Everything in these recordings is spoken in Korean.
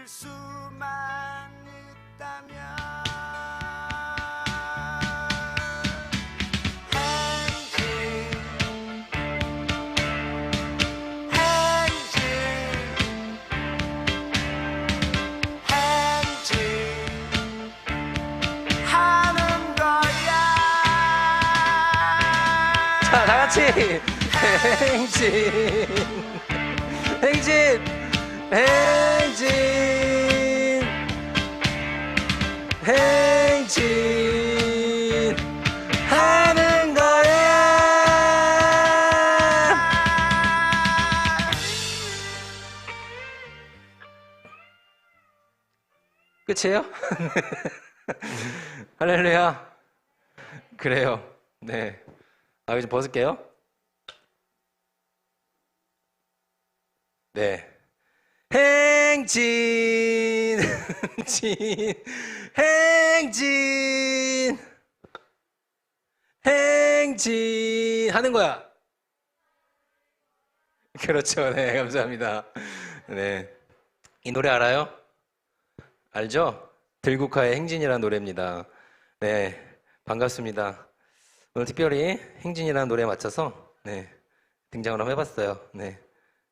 수만 있다면 행진하는 거야. 자, 다 같이 행진, 행진, 행진, 행진 하는 거야. 끝이에요? 할렐루야. 그래요. 네. 아, 이거 좀 벗을게요. 네. 행진, 행진, 행진, 행진 하는 거야. 그렇죠. 네, 감사합니다. 네. 이 노래 알아요? 알죠? 들국화의 행진이라는 노래입니다. 네. 반갑습니다. 오늘 특별히 행진이라는 노래에 맞춰서 네, 등장을 한번 해봤어요. 네.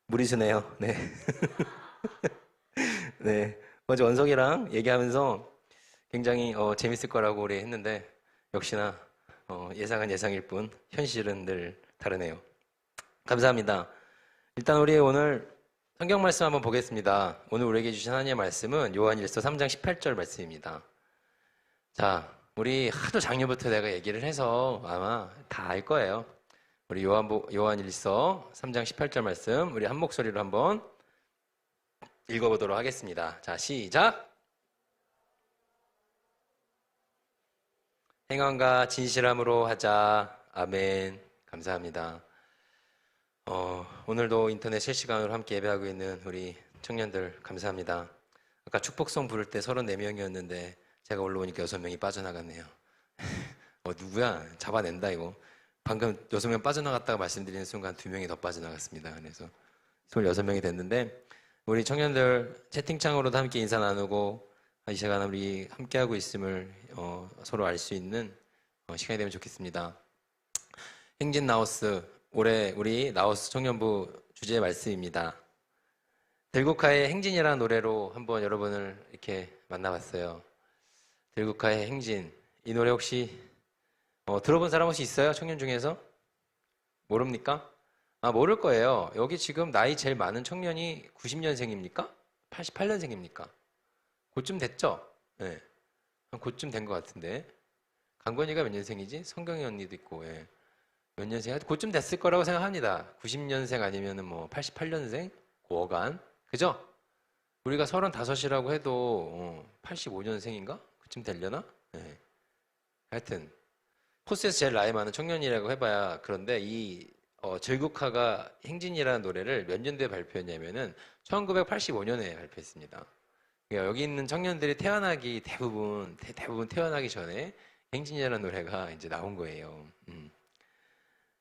무리수네요. 네. 네. 어제 원석이랑 얘기하면서 굉장히 재밌을 거라고 우리 했는데 역시나 예상은 예상일 뿐 현실은 늘 다르네요. 감사합니다. 일단 우리 오늘 성경 말씀 한번 보겠습니다. 오늘 우리에게 주신 하나님의 말씀은 요한일서 3장 18절 말씀입니다. 자, 우리 하도 작년부터 내가 얘기를 해서 아마 다 알 거예요. 우리 요한일서 3장 18절 말씀 우리 한 목소리로 한번 읽어보도록 하겠습니다. 자, 시작! 행함과 진실함으로 하자. 아멘. 감사합니다. 오늘도 인터넷 실시간으로 함께 예배하고 있는 우리 청년들 감사합니다. 아까 축복성 부를 때 34명이었는데 제가 올라오니까 6명이 빠져나갔네요. 누구야? 잡아낸다 이거. 방금 6명 빠져나갔다가 말씀드리는 순간 2명이 더 빠져나갔습니다. 그래서 26명이 됐는데 우리 청년들 채팅창으로도 함께 인사 나누고 이 시간 우리 함께하고 있음을 서로 알 수 있는 시간이 되면 좋겠습니다. 행진 나우스 올해 우리 나우스 청년부 주제 말씀입니다. 들국화의 행진이라는 노래로 한번 여러분을 이렇게 만나봤어요. 들국화의 행진. 이 노래 혹시 들어본 사람 혹시 있어요? 청년 중에서? 모릅니까? 아, 모를 거예요. 여기 지금 나이 제일 많은 청년이 90년생입니까? 88년생입니까? 곧쯤 됐죠? 네. 곧쯤 된 것 같은데. 강건이가 몇 년생이지? 성경이 언니도 있고, 예. 몇 년생? 곧쯤 됐을 거라고 생각합니다. 90년생 아니면 뭐 88년생? 고어간. 그죠? 우리가 35이라고 해도 85년생인가? 그쯤 되려나? 네. 하여튼 코스에서 제일 나이 많은 청년이라고 해봐야 그런데 이 들국화가 행진이라는 노래를 몇 년도에 발표했냐면은 1985년에 발표했습니다. 그러니까 여기 있는 청년들이 태어나기 대부분 태어나기 전에 행진이라는 노래가 이제 나온 거예요.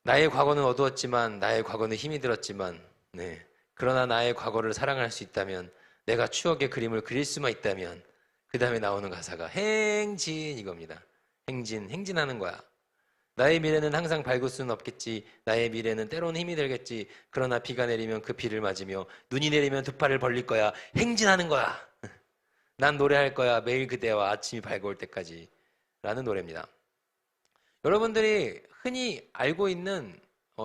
나의 과거는 어두웠지만 나의 과거는 힘이 들었지만 네. 그러나 나의 과거를 사랑할 수 있다면 내가 추억의 그림을 그릴 수만 있다면 그 다음에 나오는 가사가 행진 이겁니다. 행진하는 거야. 나의 미래는 항상 밝을 수는 없겠지. 나의 미래는 때로는 힘이 들겠지. 그러나 비가 내리면 그 비를 맞으며 눈이 내리면 두 팔을 벌릴 거야. 행진하는 거야. 난 노래할 거야. 매일 그대와 아침이 밝아올 때까지 라는 노래입니다. 여러분들이 흔히 알고 있는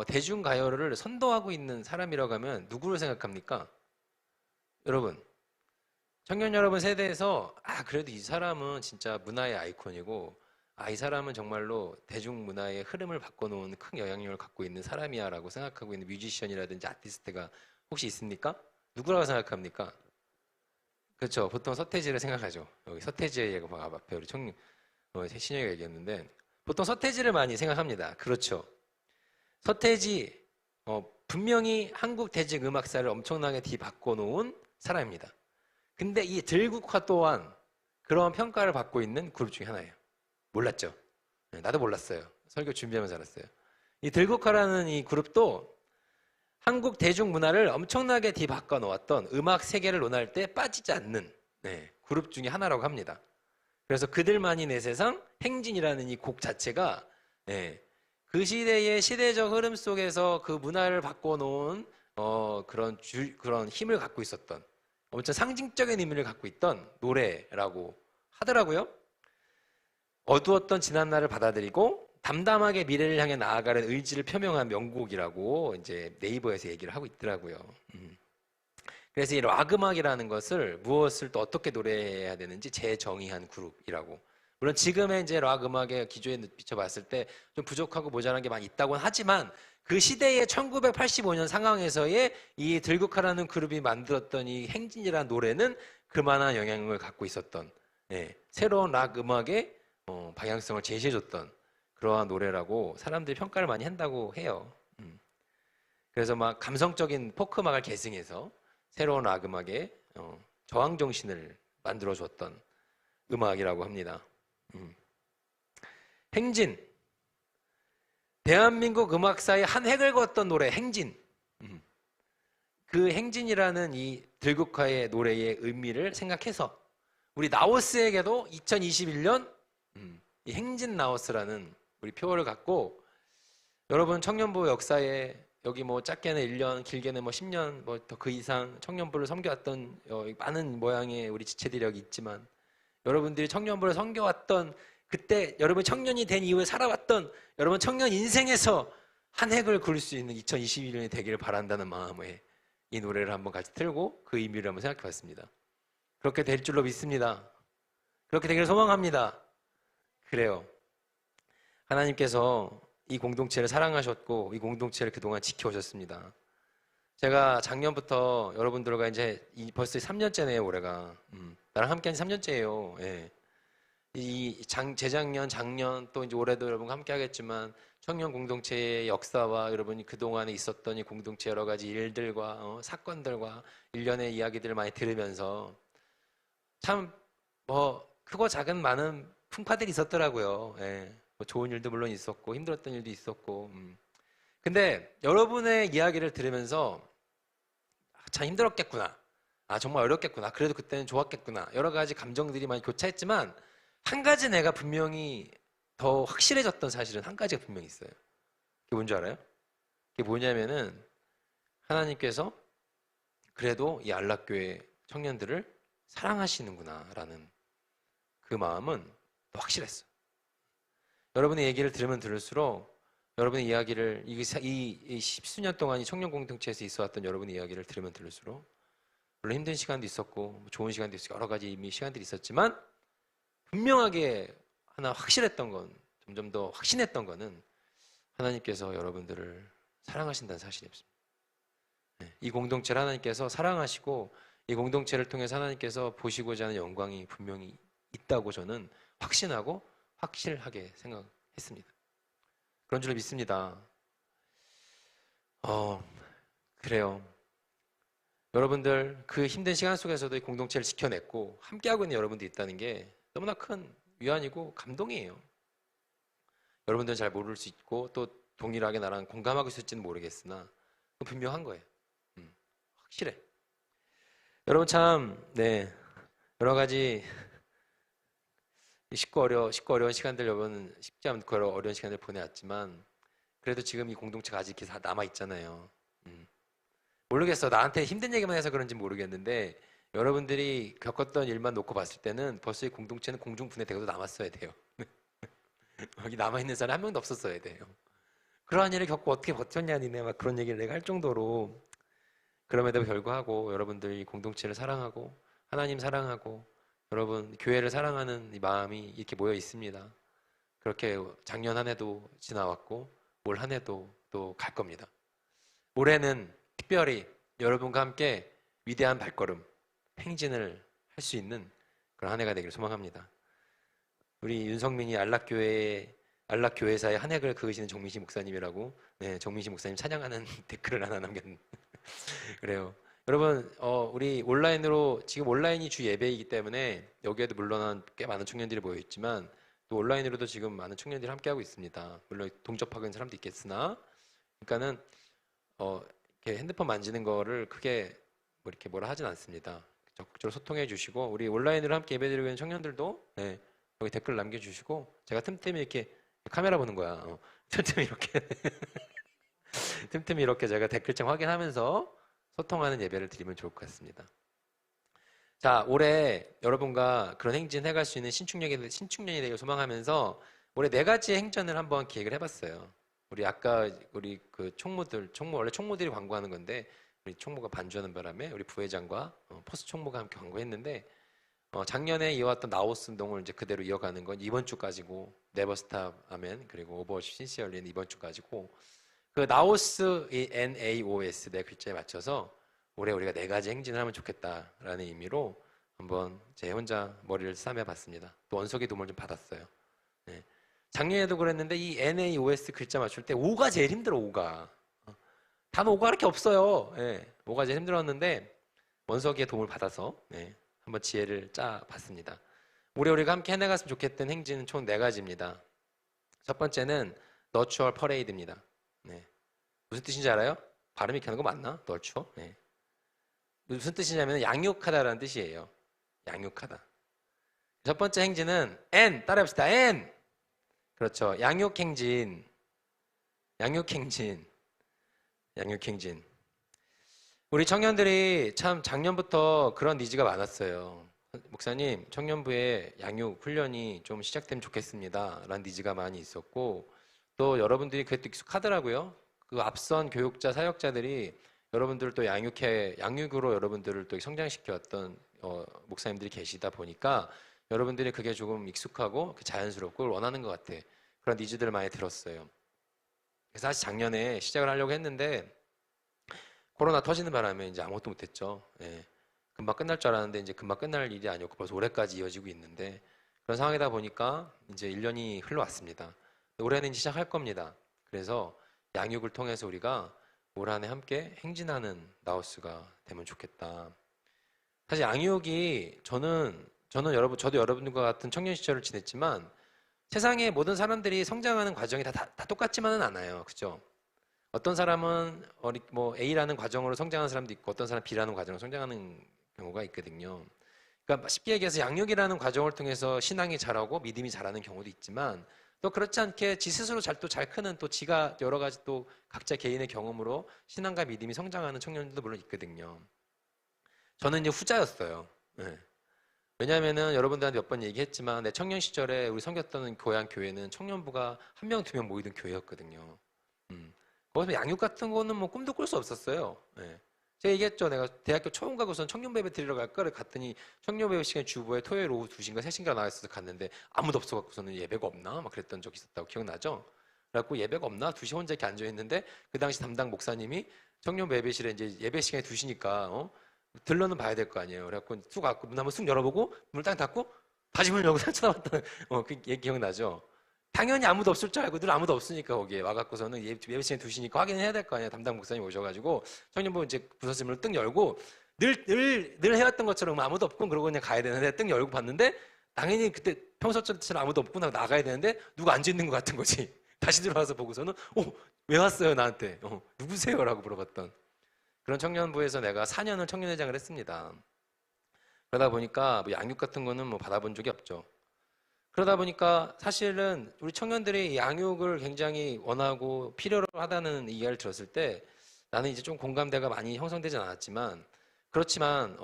대중가요를 선도하고 있는 사람이라고 하면 누구를 생각합니까? 여러분, 청년 여러분 세대에서 그래도 이 사람은 진짜 문화의 아이콘이고 이 사람은 정말로 대중문화의 흐름을 바꿔놓은 큰 영향력을 갖고 있는 사람이야 라고 생각하고 있는 뮤지션이라든지 아티스트가 혹시 있습니까? 누구라고 생각합니까? 그렇죠. 보통 서태지를 생각하죠. 여기 서태지의 얘가 앞에 우리 신영이가 얘기했는데 보통 서태지를 많이 생각합니다. 그렇죠. 서태지 분명히 한국 대중 음악사를 엄청나게 뒤바꿔놓은 사람입니다. 근데 이 들국화 또한 그런 평가를 받고 있는 그룹 중에 하나예요. 몰랐죠? 네, 나도 몰랐어요. 설교 준비하면서 알았어요. 이 들국화라는 이 그룹도 한국 대중문화를 엄청나게 뒤바꿔 놓았던 음악 세계를 논할 때 빠지지 않는 그룹 중에 하나라고 합니다. 그래서 그들만이 내 세상 행진이라는 이 곡 자체가 그 시대의 시대적 흐름 속에서 그 문화를 바꿔놓은 그런 힘을 갖고 있었던 엄청 상징적인 의미를 갖고 있던 노래라고 하더라고요. 어두웠던 지난날을 받아들이고 담담하게 미래를 향해 나아가는 의지를 표명한 명곡이라고 이제 네이버에서 얘기를 하고 있더라고요. 그래서 이 락 음악이라는 것을 무엇을 또 어떻게 노래해야 되는지 재정의한 그룹이라고. 물론 지금의 이제 락 음악의 기조에 비춰봤을 때 좀 부족하고 모자란 게 많이 있다고는 하지만 그 시대의 1985년 상황에서의 이 들국화라는 그룹이 만들었던 이 행진이라는 노래는 그만한 영향을 갖고 있었던 새로운 락 음악의 방향성을 제시해줬던 그러한 노래라고 사람들이 평가를 많이 한다고 해요. 그래서 막 감성적인 포크 음악을 계승해서 새로운 락 음악의 저항 정신을 만들어 줬던 음악이라고 합니다. 행진. 대한민국 음악사의 한 획을 그었던 노래 행진. 그 행진이라는 이 들국화의 노래의 의미를 생각해서 우리 나오스에게도 2021년 이 행진 나오스라는 우리 표어를 갖고 여러분 청년부 역사에 여기 뭐 짧게는 1년, 길게는 뭐 10년, 뭐 더 그 이상 청년부를 섬겨왔던 많은 모양의 우리 지체들이 여기 있지만 여러분들이 청년부를 섬겨왔던 그때 여러분 청년이 된 이후에 살아왔던 여러분 청년 인생에서 한 획을 그을 수 있는 2021년이 되기를 바란다는 마음에 이 노래를 한번 같이 틀고 그 의미를 한번 생각해 봤습니다. 그렇게 될 줄로 믿습니다. 그렇게 되기를 소망합니다. 그래요. 하나님께서 이 공동체를 사랑하셨고 이 공동체를 그동안 지켜오셨습니다. 제가 작년부터 여러분들과 이제 벌써 3년째네요, 올해가. 나랑 함께한 지 3년째예요. 예. 재작년, 작년 또 이제 올해도 여러분과 함께 하겠지만 청년 공동체의 역사와 여러분이 그동안에 있었던 이 공동체 여러 가지 일들과 사건들과 일련의 이야기들을 많이 들으면서 참 뭐 크고 작은 많은 풍파들이 있었더라고요. 예. 뭐 좋은 일도 물론 있었고 힘들었던 일도 있었고 근데 여러분의 이야기를 들으면서 참 힘들었겠구나. 정말 어렵겠구나. 그래도 그때는 좋았겠구나. 여러 가지 감정들이 많이 교차했지만 한 가지 내가 분명히 더 확실해졌던 사실은 한 가지가 분명히 있어요. 그게 뭔지 알아요? 그게 뭐냐면은 하나님께서 그래도 이 안락교회 청년들을 사랑하시는구나라는 그 마음은 더 확실했어요. 여러분의 얘기를 들으면 들을수록 여러분의 이야기를 이 십수년 동안 이 청년 공동체에서 있어왔던 여러분의 이야기를 들으면 들을수록 물론 힘든 시간도 있었고 좋은 시간도 있었고 여러 가지 이미 시간들이 있었지만 분명하게 하나 확실했던 건 점점 더 확신했던 거는 하나님께서 여러분들을 사랑하신다는 사실이 없습니다. 이 공동체를 하나님께서 사랑하시고 이 공동체를 통해서 하나님께서 보시고자 하는 영광이 분명히 있다고 저는 확신하고 확실하게 생각했습니다. 그런 줄로 믿습니다. 그래요. 여러분들 그 힘든 시간 속에서도 이 공동체를 지켜냈고 함께하고 있는 여러분들이 있다는 게 너무나 큰 위안이고 감동이에요. 여러분들은 잘 모를 수 있고 또 동일하게 나랑 공감하고 있을지는 모르겠으나 분명한 거예요. 확실해. 여러분 참 여러 가지 쉽고 어려운 시간들 여러분 쉽지 않고 어려운 시간을 보내왔지만 그래도 지금 이 공동체가 아직 이렇게 다 남아 있잖아요. 모르겠어. 나한테 힘든 얘기만 해서 그런지 모르겠는데 여러분들이 겪었던 일만 놓고 봤을 때는 벌써 이 공동체는 공중분해되고도 남았어야 돼요. 여기 남아있는 사람 한 명도 없었어야 돼요. 그러한 일을 겪고 어떻게 버텼냐 니네 막 그런 얘기를 내가 할 정도로 그럼에도 불구하고 여러분들이 공동체를 사랑하고 하나님 사랑하고 여러분 교회를 사랑하는 이 마음이 이렇게 모여 있습니다. 그렇게 작년 한 해도 지나왔고 올 한 해도 또 갈 겁니다. 올해는 특별히 여러분과 함께 위대한 발걸음, 행진을 할 수 있는 그런 한 해가 되기를 소망합니다. 우리 윤성민이 안락교회사의 한 획을 그으시는 정민식 목사님이라고 정민식 목사님 찬양하는 댓글을 하나 남겼는데 그래요. 여러분 우리 온라인으로 지금 온라인이 주 예배이기 때문에 여기에도 물론 꽤 많은 청년들이 모여 있지만 또 온라인으로도 지금 많은 청년들이 함께하고 있습니다. 물론 동접하고 있는 사람도 있겠으나 그러니까는 이렇게 핸드폰 만지는 거를 크게 뭐 이렇게 뭐라 하진 않습니다. 적극적으로 소통해 주시고 우리 온라인으로 함께 예배드리고 있는 청년들도 네, 여기 댓글 남겨주시고 제가 틈틈이 이렇게 카메라 보는 거야. 틈틈이 이렇게 틈틈이 이렇게 제가 댓글창 확인하면서 소통하는 예배를 드리면 좋을 것 같습니다. 자, 올해 여러분과 그런 행진 해갈 수 있는 신축년이 되길 소망하면서 올해 4가지 행전을 한번 기획을 해봤어요. 우리 아까 우리 그 원래 총무들이 광고하는 건데 우리 총무가 반주하는 바람에 우리 부회장과 포스 총무가 함께 광고했는데 작년에 이어왔던 나오스 운동을 이제 그대로 이어가는 건 이번 주까지고 네버 스탑 아멘 그리고 오버워십 신시얼리는 이번 주까지고 그 나오스 이 NAOS 네 글자에 맞춰서 올해 우리가 4가지 행진을 하면 좋겠다라는 의미로 한번 제 혼자 머리를 싸매봤습니다. 또 원석의 도움을 좀 받았어요. 네. 작년에도 그랬는데 이 NAOS 글자 맞출 때 5가 제일 힘들어. 5가 단어 5가 그렇게 없어요. 네. 5가 제일 힘들었는데 원석이의 도움을 받아서 네. 한번 지혜를 짜봤습니다. 올해 우리가 함께 해나갔으면 좋겠던 행진은 총 4가지입니다. 첫 번째는 너추얼 퍼레이드입니다. 네. 무슨 뜻인지 알아요? 발음이 이렇게 하는 거 맞나? 너추어? 네. 무슨 뜻이냐면 양육하다라는 뜻이에요. 양육하다. 첫 번째 행진은 N 따라해봅시다. N 그렇죠. 양육행진. 양육행진. 양육행진. 우리 청년들이 참 작년부터 그런 니즈가 많았어요. 목사님, 청년부의 양육 훈련이 좀 시작되면 좋겠습니다. 라는 니즈가 많이 있었고 또 여러분들이 그게 또 익숙하더라고요. 그 앞선 교육자, 사역자들이 여러분들을 또 양육으로 여러분들을 또 성장시켜왔던 목사님들이 계시다 보니까 여러분들이 그게 조금 익숙하고 자연스럽고 그걸 원하는 것 같아. 그런 니즈들을 많이 들었어요. 그래서 사실 작년에 시작을 하려고 했는데 코로나 터지는 바람에 이제 아무것도 못했죠. 예. 금방 끝날 줄 알았는데 이제 금방 끝날 일이 아니었고 벌써 올해까지 이어지고 있는데 그런 상황이다 보니까 이제 1년이 흘러왔습니다. 올해는 이제 시작할 겁니다. 그래서 양육을 통해서 우리가 올 한 해 함께 행진하는 나우스가 되면 좋겠다. 사실 양육이 저도 여러분들과 같은 청년 시절을 지냈지만 세상의 모든 사람들이 성장하는 과정이 다 똑같지만은 않아요. 그죠? 어떤 사람은 뭐 A라는 과정으로 성장하는 사람도 있고 어떤 사람은 B라는 과정으로 성장하는 경우가 있거든요. 그러니까 쉽게 얘기해서 양육이라는 과정을 통해서 신앙이 자라고 믿음이 자라는 경우도 있지만 또 그렇지 않게 지 스스로 잘 크는 또 지가 여러 가지 또 각자 개인의 경험으로 신앙과 믿음이 성장하는 청년들도 물론 있거든요. 저는 이제 후자였어요. 네. 왜냐하면은 여러분들한테 몇 번 얘기했지만 내 청년 시절에 우리 섬겼던 고향 교회는 청년부가 1명, 2명 모이던 교회였거든요. 거기서 양육 같은 거는 뭐 꿈도 꿀 수 없었어요. 네. 제가 얘기했죠. 내가 대학교 처음 가고선 청년배배 드리러 갈까를 갔더니 청년배배 시간 주보에 토요일 오후 2시인가 3시인가 나와있어서 갔는데 아무도 없어갖고서는 예배가 없나? 막 그랬던 적이 있었다고 기억나죠? 그래갖고 예배가 없나? 2시 혼자 이렇게 앉아있는데 그 당시 담당 목사님이 청년배배실에 이제 예배 시간이 2시니까 들러는 봐야 될 거 아니에요. 그래갖고 쑥 왔고 문 한번 쑥 열어보고 문을 딱 닫고 다시 문을 열고 쳐다봤던 그 얘기 기억나죠? 당연히 아무도 없을 줄 알고 늘 아무도 없으니까 거기에 와갖고서는 예배 시간이 2시니까 확인해야 될 거 아니야. 담당 목사님 오셔가지고 청년부 이제 부서진 문을 뜬 열고 늘 해왔던 것처럼 아무도 없고 그러고 그냥 가야 되는데 뜬 열고 봤는데 당연히 그때 평소처럼 아무도 없고 나가야 되는데 누가 앉아있는 것 같은 거지. 다시 들어와서 보고서는 왜 왔어요 나한테? 누구세요? 라고 물어봤던 그런 청년부에서 내가 4년을 청년회장을 했습니다. 그러다 보니까 뭐 양육 같은 거는 뭐 받아본 적이 없죠. 그러다 보니까 사실은 우리 청년들이 양육을 굉장히 원하고 필요로 하다는 이야기를 들었을 때 나는 이제 좀 공감대가 많이 형성되진 않았지만 그렇지만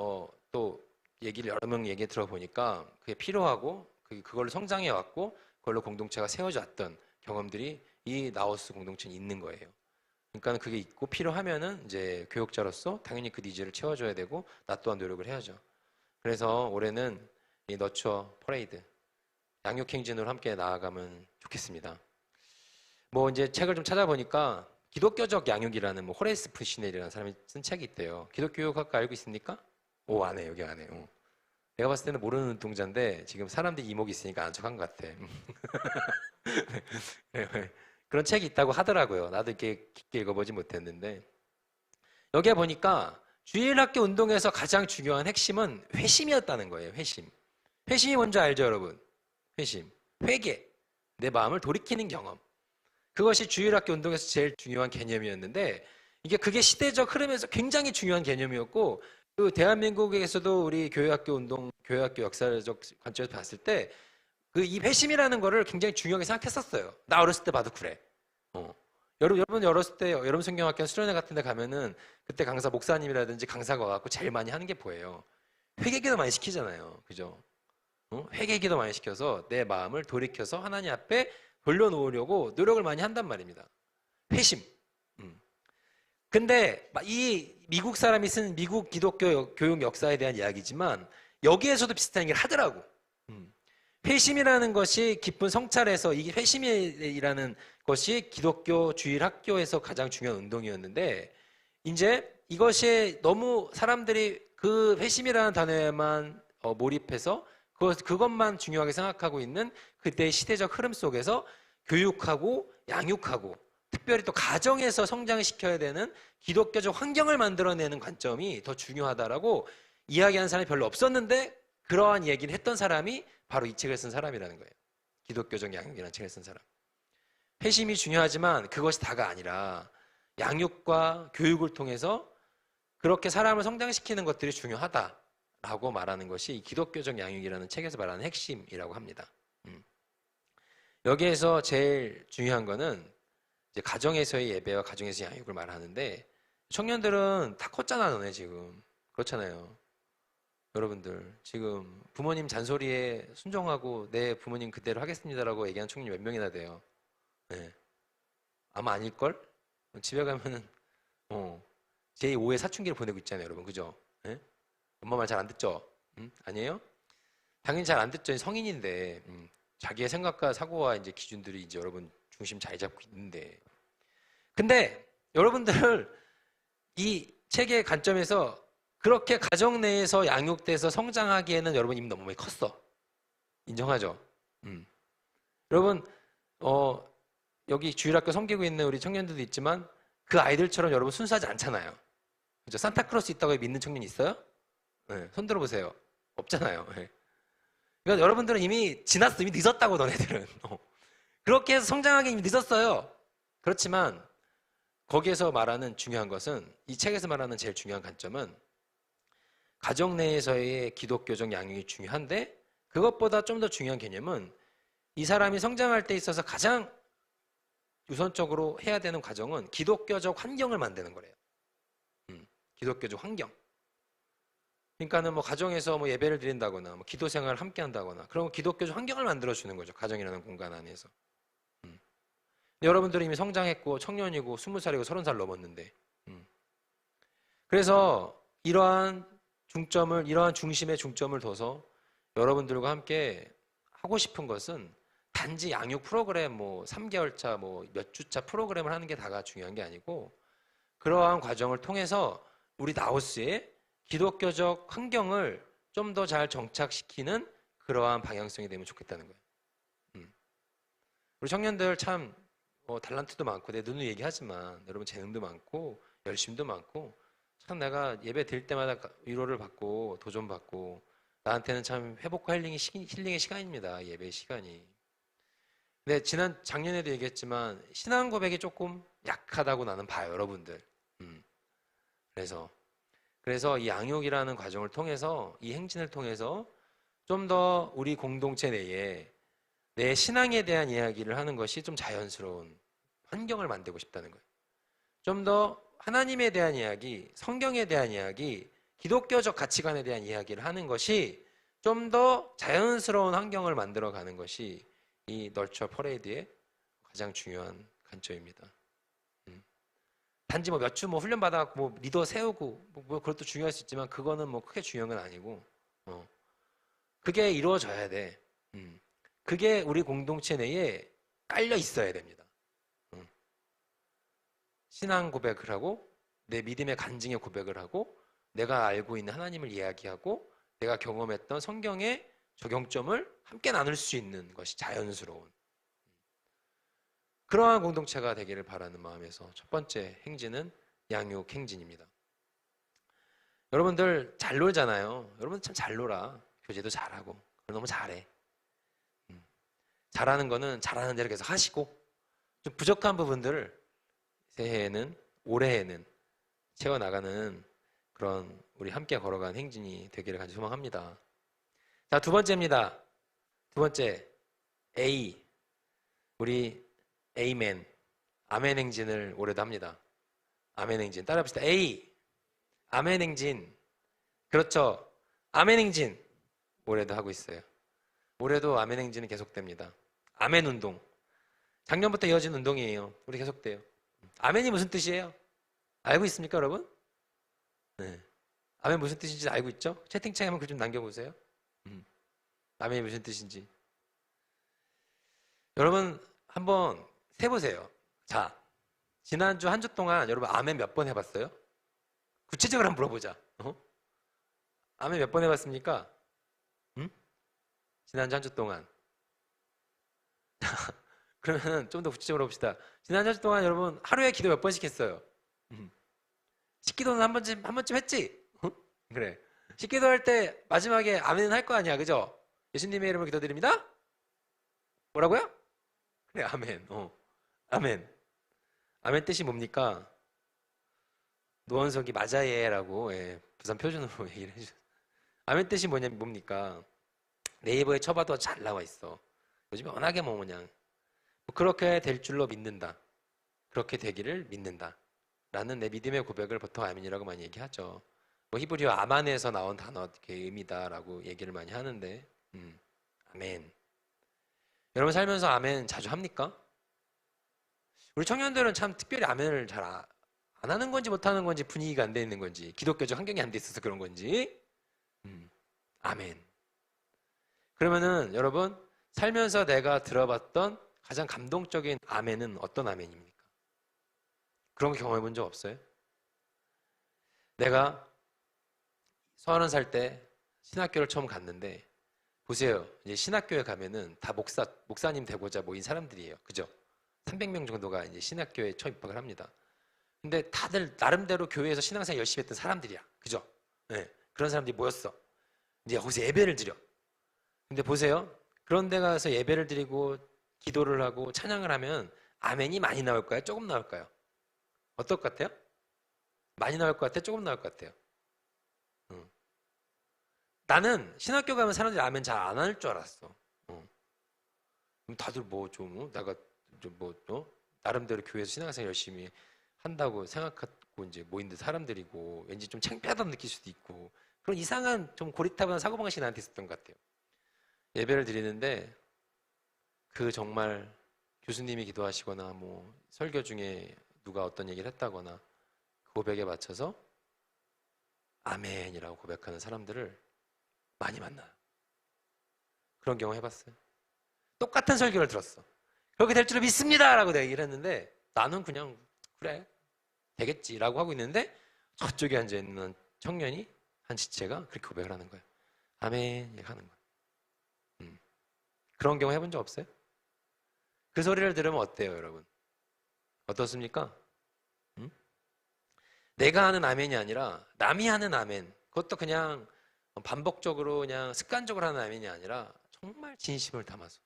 또 얘기를 여러 명 얘기 들어보니까 그게 필요하고 그걸로 성장해 왔고 그걸로 공동체가 세워져 왔던 경험들이 이 나우스 공동체는 있는 거예요. 그러니까 그게 있고 필요하면은 이제 교육자로서 당연히 그 니즈를 채워줘야 되고 나 또한 노력을 해야죠. 그래서 올해는 이 너처 퍼레이드 양육행진으로 함께 나아가면 좋겠습니다. 뭐 이제 책을 좀 찾아보니까 기독교적 양육이라는 뭐 호레이스 프시넬이라는 사람이 쓴 책이 있대요. 기독교육학과 알고 있습니까? 안에 여기 안에. 내가 봤을 때는 모르는 눈동자인데 지금 사람들이 이목이 있으니까 아는 척한 것 같아. 그런 책이 있다고 하더라고요. 나도 이렇게 깊게 읽어보지 못했는데 여기에 보니까 주일학교 운동에서 가장 중요한 핵심은 회심이었다는 거예요. 회심이 뭔지 알죠, 여러분? 회심, 회개, 내 마음을 돌이키는 경험. 그것이 주일학교 운동에서 제일 중요한 개념이었는데 그게 시대적 흐름에서 굉장히 중요한 개념이었고, 그 대한민국에서도 우리 교회학교 운동, 교회학교 역사적 관점에서 봤을 때 그 이 회심이라는 거를 굉장히 중요하게 생각했었어요. 나 어렸을 때 봐도 그래. 여러분 어렸을 때 여러분 성경학교 수련회 같은 데 가면은 그때 강사 목사님이라든지 강사가 와갖고 제일 많이 하는 게 뭐예요? 회개기도 많이 시키잖아요. 그죠? 회개기도 많이 시켜서 내 마음을 돌이켜서 하나님 앞에 돌려놓으려고 노력을 많이 한단 말입니다. 회심. 근데 이 미국 사람이 쓴 미국 기독교 교육 역사에 대한 이야기지만 여기에서도 비슷한 얘기를 하더라고. 회심이라는 것이 깊은 성찰에서 이 회심이라는 것이 기독교 주일 학교에서 가장 중요한 운동이었는데 이제 이것이 너무 사람들이 그 회심이라는 단어에만 몰입해서 그것만 중요하게 생각하고 있는 그때의 시대적 흐름 속에서 교육하고 양육하고 특별히 또 가정에서 성장시켜야 되는 기독교적 환경을 만들어내는 관점이 더 중요하다라고 이야기하는 사람이 별로 없었는데 그러한 얘기를 했던 사람이 바로 이 책을 쓴 사람이라는 거예요. 기독교적 양육이라는 책을 쓴 사람. 회심이 중요하지만 그것이 다가 아니라 양육과 교육을 통해서 그렇게 사람을 성장시키는 것들이 중요하다라고 말하는 것이 이 기독교적 양육이라는 책에서 말하는 핵심이라고 합니다. 여기에서 제일 중요한 거는 이제 가정에서의 예배와 가정에서의 양육을 말하는데 청년들은 다 컸잖아 너네 지금. 그렇잖아요. 여러분들 지금 부모님 잔소리에 순종하고 내 부모님 그대로 하겠습니다라고 얘기하는 청년이 몇 명이나 돼요. 네. 아마 아닐걸? 집에 가면은 제5의 사춘기를 보내고 있잖아요 여러분. 그죠? 네? 엄마 말 잘 안 듣죠? 아니에요? 당연히 잘 안 듣죠. 성인인데 자기의 생각과 사고와 이제 기준들이 이제 여러분 중심 잘 잡고 있는데 근데 여러분들 이 책의 관점에서 그렇게 가정 내에서 양육돼서 성장하기에는 여러분 이미 너무 많이 컸어. 인정하죠? 여러분 여기 주일학교 섬기고 있는 우리 청년들도 있지만 그 아이들처럼 여러분 순수하지 않잖아요. 그죠? 산타클로스 있다고 믿는 청년 있어요? 네, 손 들어보세요. 없잖아요. 네. 그러니까 여러분들은 이미 지났어. 이미 늦었다고 너네들은. 그렇게 해서 성장하기 이미 늦었어요. 그렇지만 거기에서 말하는 중요한 것은 이 책에서 말하는 제일 중요한 관점은 가정 내에서의 기독교적 양육이 중요한데 그것보다 좀 더 중요한 개념은 이 사람이 성장할 때 있어서 가장 우선적으로 해야 되는 과정은 기독교적 환경을 만드는 거래요. 기독교적 환경. 그러니까는 뭐 가정에서 뭐 예배를 드린다거나 뭐 기도 생활을 함께 한다거나 그런 기독교적 환경을 만들어 주는 거죠. 가정이라는 공간 안에서. 여러분들은 이미 성장했고 청년이고 20살이고 30살 넘었는데 그래서 이러한 중심에 중점을 둬서 여러분들과 함께 하고 싶은 것은 단지 양육 프로그램 뭐 3개월 차 뭐 몇 주 차 프로그램을 하는 게 다가 중요한 게 아니고 그러한 과정을 통해서 우리 나우스의 기독교적 환경을 좀 더 잘 정착시키는 그러한 방향성이 되면 좋겠다는 거예요. 우리 청년들 참 달란트도 많고 내 눈으로 얘기하지만 여러분 재능도 많고 열심도 많고 참 내가 예배 드릴 때마다 위로를 받고 도전 받고 나한테는 참 회복과 힐링의 시간입니다. 예배의 시간이. 근데 작년에도 얘기했지만 신앙 고백이 조금 약하다고 나는 봐요, 여러분들. 그래서 이 양육이라는 과정을 통해서 이 행진을 통해서 좀 더 우리 공동체 내에 내 신앙에 대한 이야기를 하는 것이 좀 자연스러운 환경을 만들고 싶다는 거예요. 좀 더 하나님에 대한 이야기, 성경에 대한 이야기, 기독교적 가치관에 대한 이야기를 하는 것이 좀 더 자연스러운 환경을 만들어가는 것이 이 널처 퍼레이드의 가장 중요한 관점입니다. 단지 뭐 몇 주 뭐 훈련 받아갖고 뭐 리더 세우고 뭐 그것도 중요할 수 있지만 그거는 뭐 크게 중요한 건 아니고 그게 이루어져야 돼. 그게 우리 공동체 내에 깔려 있어야 됩니다. 신앙 고백을 하고 내 믿음의 간증의 고백을 하고 내가 알고 있는 하나님을 이야기하고 내가 경험했던 성경의 적용점을 함께 나눌 수 있는 것이 자연스러운 그러한 공동체가 되기를 바라는 마음에서 첫 번째 행진은 양육 행진입니다. 여러분들 잘 놀잖아요. 여러분 참 잘 놀아. 교제도 잘하고 너무 잘해. 잘하는 거는 잘하는 대로 계속 하시고 좀 부족한 부분들을 새해에는 올해에는 채워나가는 그런 우리 함께 걸어간 행진이 되기를 간절히 소망합니다. 자, 두 번째입니다. 두 번째, A. 우리 에이멘, 아멘 행진을 올해도 합니다. 아멘 행진. 따라합시다. A. 아멘 행진. 그렇죠. 아멘 행진. 올해도 하고 있어요. 올해도 아멘 행진은 계속됩니다. 아멘 운동. 작년부터 이어진 운동이에요. 우리 계속돼요. 아멘이 무슨 뜻이에요? 알고 있습니까, 여러분? 네. 아멘 무슨 뜻인지 알고 있죠? 채팅창에 한번 글 좀 남겨보세요. 아멘이 무슨 뜻인지. 여러분 한번 세보세요. 자, 지난주 한 주 동안 여러분 아멘 몇 번 해봤어요? 구체적으로 한번 물어보자. 아멘 몇 번 해봤습니까? 지난주 한 주 동안. 그러면 좀 더 구체적으로 봅시다. 지난주 한 주 동안 여러분 하루에 기도 몇 번씩 했어요? 식기도는 한 번쯤 했지? 그래. 식기도 할 때 마지막에 아멘 할 거 아니야, 그죠? 예수님의 이름으로 기도드립니다. 뭐라고요? 그래, 아멘. 아멘. 아멘 뜻이 뭡니까? 노원석이 맞아예라고 부산 표준어로 얘기를 해주셨어요. 아멘 뜻이 뭡니까? 네이버에 쳐봐도 잘 나와 있어. 요즘에 워낙에 그냥 그렇게 될 줄로 믿는다. 그렇게 되기를 믿는다. 라는 내 믿음의 고백을 보통 아멘이라고 많이 얘기하죠. 히브리어 아만에서 나온 단어 의미다라고 얘기를 많이 하는데, 아멘. 여러분 살면서 아멘 자주 합니까? 우리 청년들은 참 특별히 아멘을 잘 안 하는 건지 못하는 건지 분위기가 안 돼 있는 건지 기독교적 환경이 안 돼 있어서 그런 건지 아멘. 그러면은 여러분 살면서 내가 들어봤던 가장 감동적인 아멘은 어떤 아멘입니까? 그런 거 경험해 본 적 없어요? 내가 30살 때 신학교를 처음 갔는데 보세요. 이제 신학교에 가면은 다 목사님 되고자 모인 사람들이에요. 그죠? 300명 정도가 이제 신학교에 처음 입학을 합니다. 근데 다들 나름대로 교회에서 신앙생활 열심히 했던 사람들이야. 그죠? 네. 그런 사람들이 모였어. 이제 거기서 예배를 드려. 근데 보세요. 그런 데 가서 예배를 드리고 기도를 하고 찬양을 하면 아멘이 많이 나올까요? 조금 나올까요? 어떨 것 같아요? 많이 나올 것 같아요? 조금 나올 것 같아요? 나는 신학교 가면 사람들이 아멘 잘 안 할 줄 알았어. 다들 내가 나름대로 교회에서 신앙생활 열심히 한다고 생각하고 이제 모인 사람들이고 왠지 좀 창피하다고 느낄 수도 있고 그런 이상한 좀 고리타분한 사고방식이 나한테 있었던 것 같아요. 예배를 드리는데 그 정말 교수님이 기도하시거나 설교 중에 누가 어떤 얘기를 했다거나 그 고백에 맞춰서 아멘이라고 고백하는 사람들을 많이 만나요. 그런 경험 해봤어요. 똑같은 설교를 들었어. 그렇게 될 줄을 믿습니다 라고 내가 얘기를 했는데 나는 그냥 그래 되겠지 라고 하고 있는데 저쪽에 앉아있는 청년이 한 지체가 그렇게 고백을 하는 거예요. 아멘 이렇게 하는 거예요. 그런 경험 해본 적 없어요? 그 소리를 들으면 어때요 여러분? 어떻습니까? 내가 하는 아멘이 아니라 남이 하는 아멘, 그것도 그냥 반복적으로 그냥 습관적으로 하는 아멘이 아니라 정말 진심을 담아서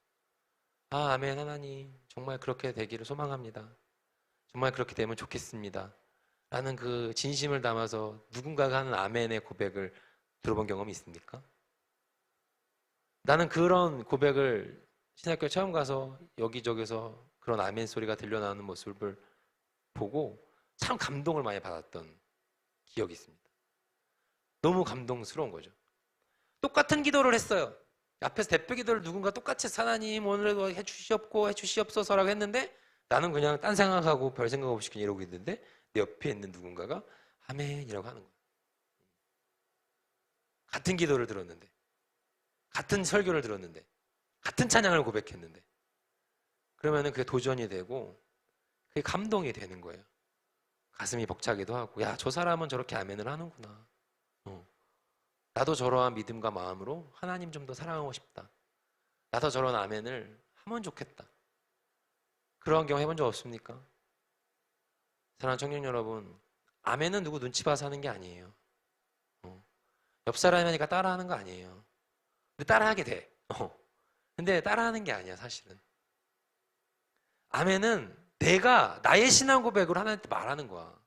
아멘 하나님 정말 그렇게 되기를 소망합니다. 정말 그렇게 되면 좋겠습니다. 라는 그 진심을 담아서 누군가가 하는 아멘의 고백을 들어본 경험이 있습니까? 나는 그런 고백을 신학교 처음 가서 여기저기서 그런 아멘 소리가 들려나오는 모습을 보고 참 감동을 많이 받았던 기억이 있습니다. 너무 감동스러운 거죠. 똑같은 기도를 했어요. 앞에서 대표 기도를 누군가 똑같이 하나님 오늘도 해주시옵소서라고 했는데 나는 그냥 딴 생각하고 별 생각 없이 그냥 이러고 있는데 내 옆에 있는 누군가가 아멘이라고 하는 거예요. 같은 기도를 들었는데 같은 설교를 들었는데 같은 찬양을 고백했는데 그러면은 그게 도전이 되고 그게 감동이 되는 거예요. 가슴이 벅차기도 하고 야, 저 사람은 저렇게 아멘을 하는구나. 나도 저러한 믿음과 마음으로 하나님 좀 더 사랑하고 싶다. 나도 저런 아멘을 하면 좋겠다. 그런 경험 해본 적 없습니까? 사랑하는 청년 여러분, 아멘은 누구 눈치 봐서 하는 게 아니에요. 옆 사람이 하니까 따라하는 거 아니에요. 근데 따라하게 돼. 근데 따라하는 게 아니야 사실은. 아멘은 내가 나의 신앙 고백으로 하나님한테 말하는 거야.